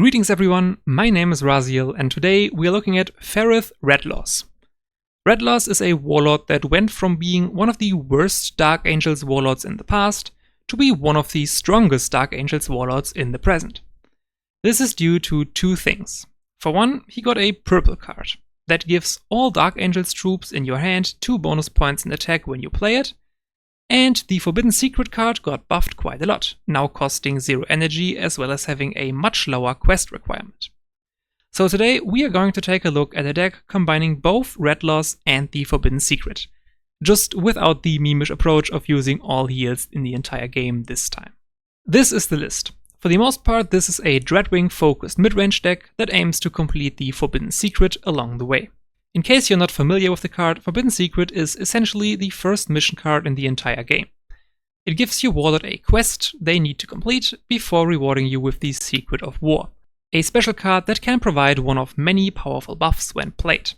Greetings everyone, my name is Raziel and today we are looking at Farith Redloss. Redloss is a warlord that went from being one of the worst Dark Angels warlords in the past to be one of the strongest Dark Angels warlords in the present. This is due to two things. For one, he got a purple card that gives all Dark Angels troops in your hand 2 bonus points in attack when you play it, and the Forbidden Secret card got buffed quite a lot, now costing 0 energy as well as having a much lower quest requirement. So today we are going to take a look at a deck combining both Redloss and the Forbidden Secret, just without the memeish approach of using all heals in the entire game this time. This is the list. For the most part, this is a Dreadwing focused midrange deck that aims to complete the Forbidden Secret along the way. In case you're not familiar with the card, Forbidden Secret is essentially the first mission card in the entire game. It gives your warlord a quest they need to complete before rewarding you with the Secret of War, a special card that can provide one of many powerful buffs when played.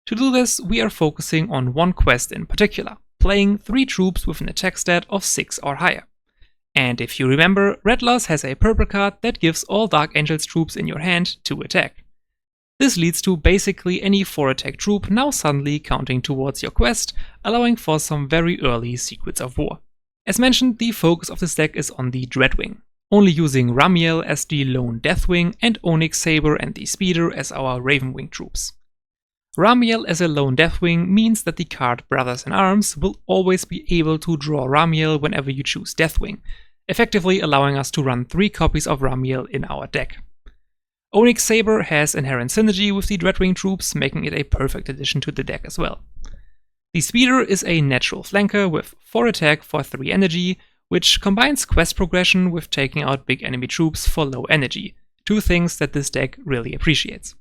To do this, we are focusing on one quest in particular, playing 3 troops with an attack stat of 6 or higher. And if you remember, Redloss has a purple card that gives all Dark Angels troops in your hand 2 attack. This leads to basically any 4 attack troop now suddenly counting towards your quest, allowing for some very early Secrets of War. As mentioned, the focus of this deck is on the Dreadwing, only using Raziel as the lone Deathwing and Onyx Saber and the Speeder as our Ravenwing troops. Raziel as a lone Deathwing means that the card Brothers in Arms will always be able to draw Raziel whenever you choose Deathwing, effectively allowing us to run 3 copies of Raziel in our deck. Onyx Saber has inherent synergy with the Dreadwing troops, making it a perfect addition to the deck as well. The Speeder is a natural flanker with 4 attack for 3 energy, which combines quest progression with taking out big enemy troops for low energy, 2 things that this deck really appreciates.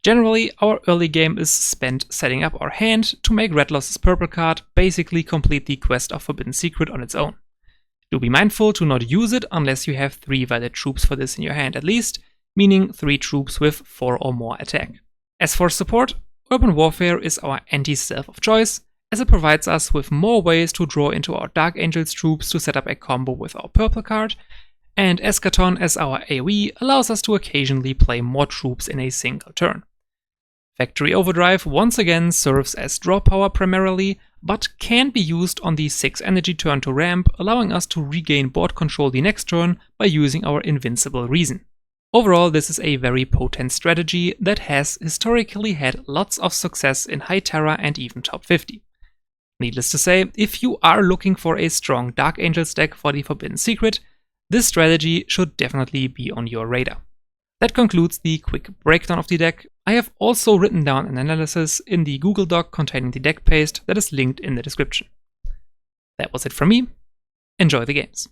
Generally, our early game is spent setting up our hand to make Redloss's purple card basically complete the quest of Forbidden Secret on its own. Do be mindful to not use it unless you have 3 valid troops for this in your hand at least, meaning 3 troops with 4 or more attack. As for support, Urban Warfare is our anti-stealth of choice, as it provides us with more ways to draw into our Dark Angels troops to set up a combo with our purple card, and Eschaton as our AoE allows us to occasionally play more troops in a single turn. Factory Overdrive once again serves as draw power primarily, but can be used on the 6 energy turn to ramp, allowing us to regain board control the next turn by using our Invincible Reason. Overall, this is a very potent strategy that has historically had lots of success in High Terra and even top 50. Needless to say, if you are looking for a strong Dark Angels deck for the Forbidden Secret, this strategy should definitely be on your radar. That concludes the quick breakdown of the deck. I have also written down an analysis in the Google Doc containing the deck paste that is linked in the description. That was it from me. Enjoy the games.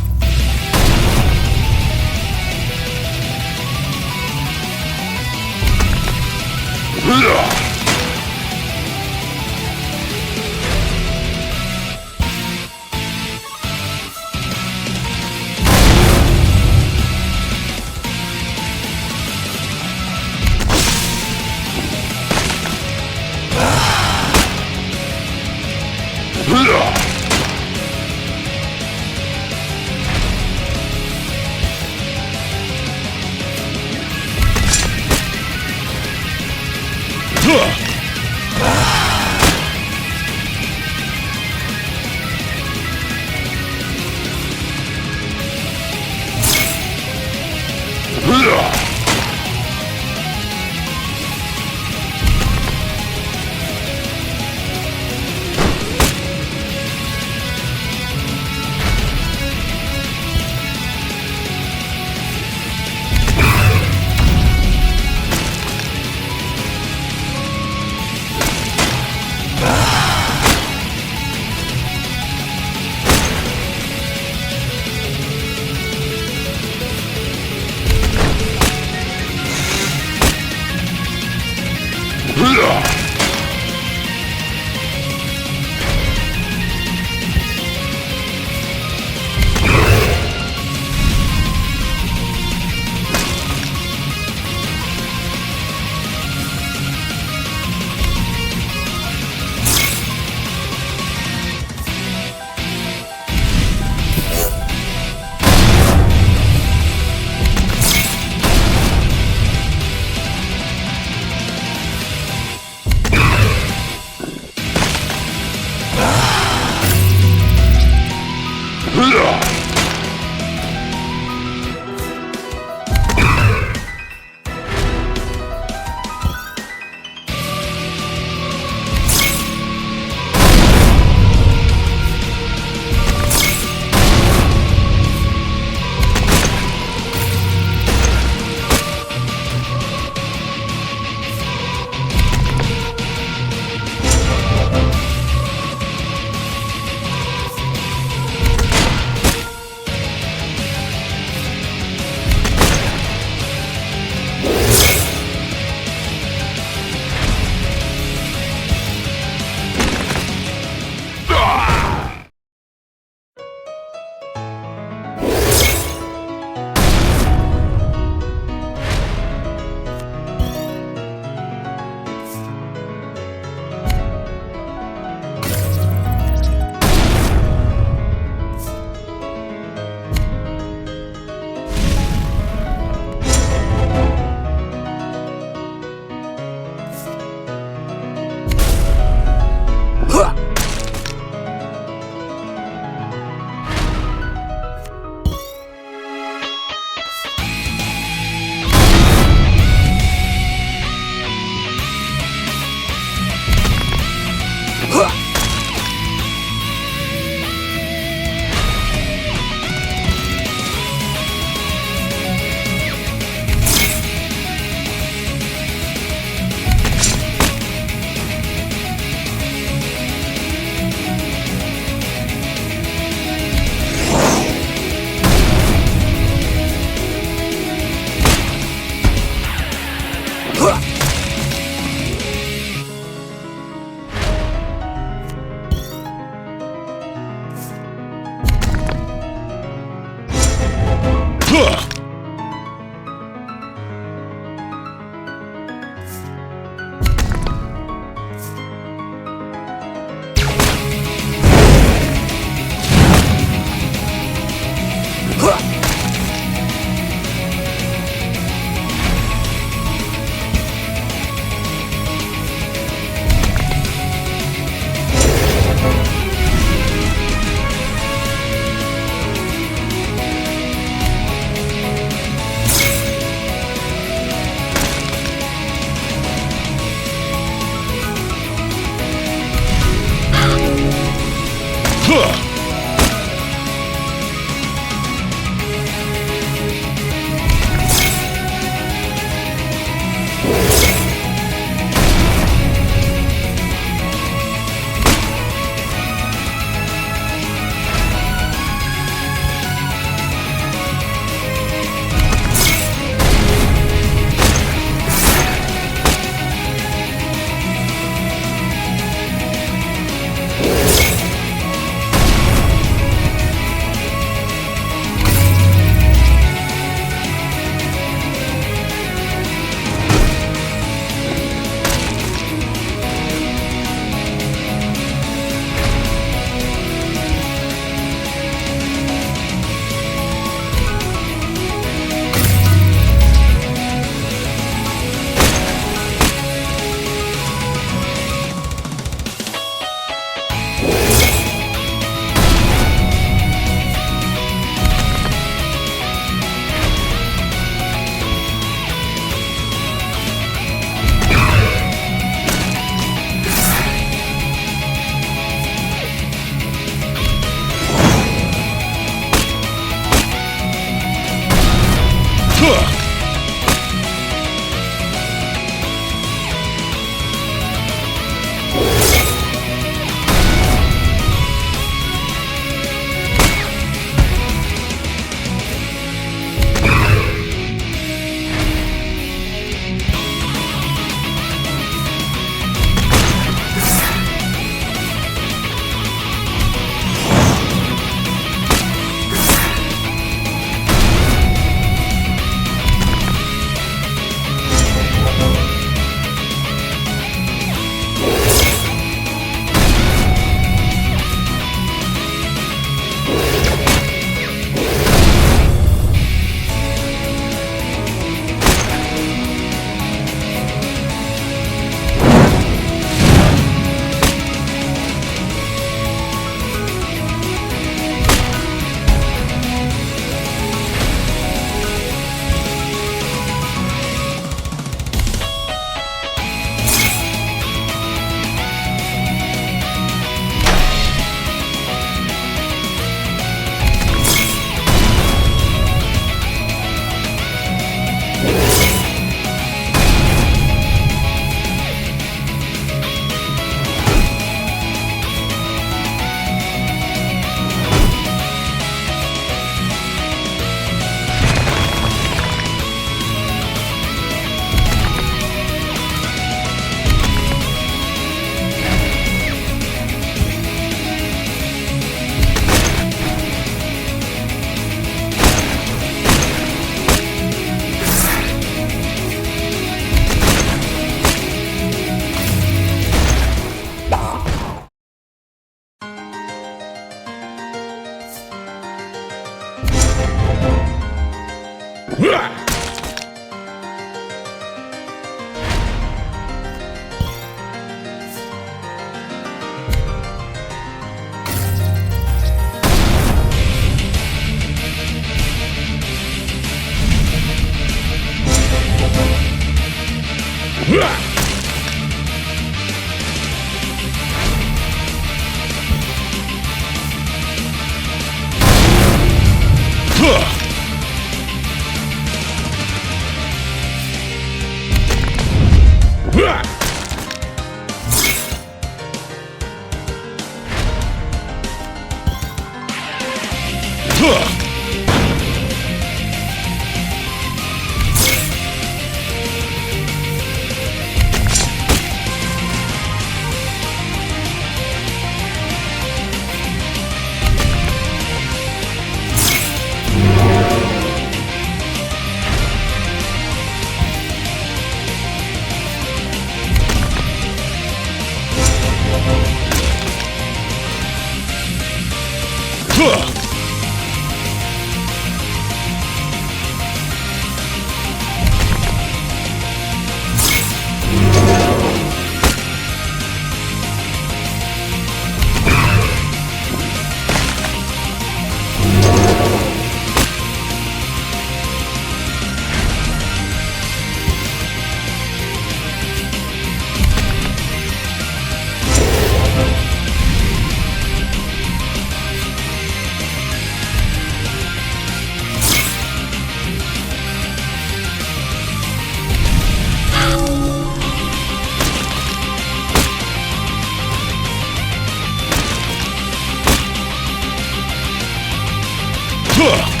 Huh!